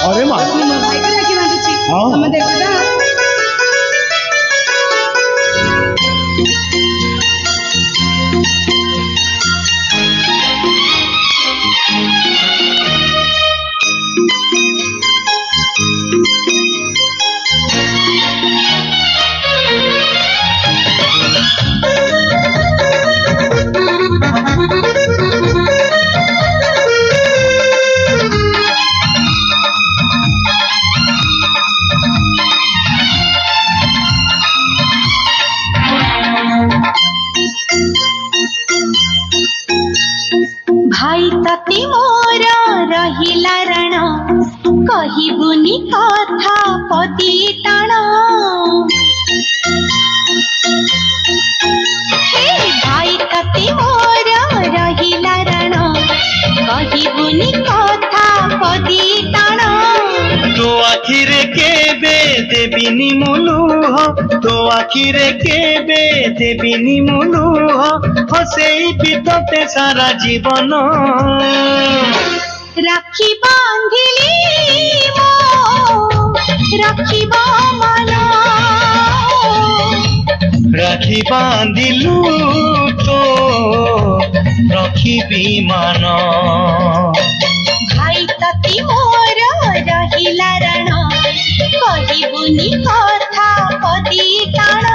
अरे माँ ମୋ ଭାଇକୁ ରାକ୍ଷୀ ବାନ୍ଧୁଛି हाँ। ତମେ ଦେଖ ତ। भाई तते मोर रहिला रण कहिबुनी कथा पदी टाण हे भाई तते मोर रहिला रण कहिबुनी कथा पदी टाण तो आखिरे केबे देबिनी मुलुह तो आखिरे केबे देबिनी मुलुह हसेई बितते सारा जीवन राखी बांधिली मो राखी मन राखी बांधिलु तो रखिबी मान भाई तती मोर रहिला रण कहिबुनी कथा पदी टाण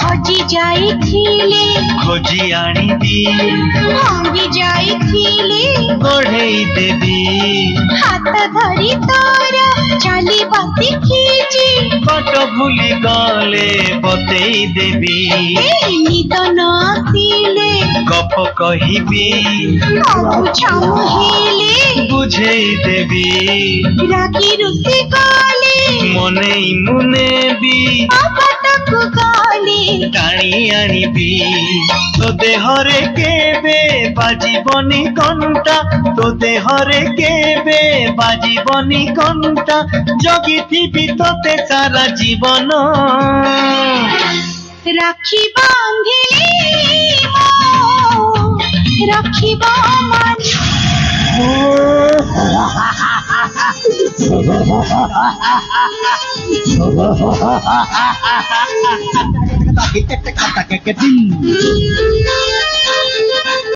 हजी जाइथिले खोजी आनिबी भांगी जाइथिले गढ़ेई देबी हाथ धरी तोर चली बाती खींची बाट भूली गले बतेई देबी निद न आसिले गप कहिबी अबु छामुहिले बुझेई देबी रागी रुसी गले मने मुनेबी अपटकु गले टाणी आनिबी तो देहरे केबे बाजिबनी कंटा तो देहरे केबे बाजिबनी कंटा जगिथिबी तोते सारा जीवन राखी बांधिली मो राखी मन के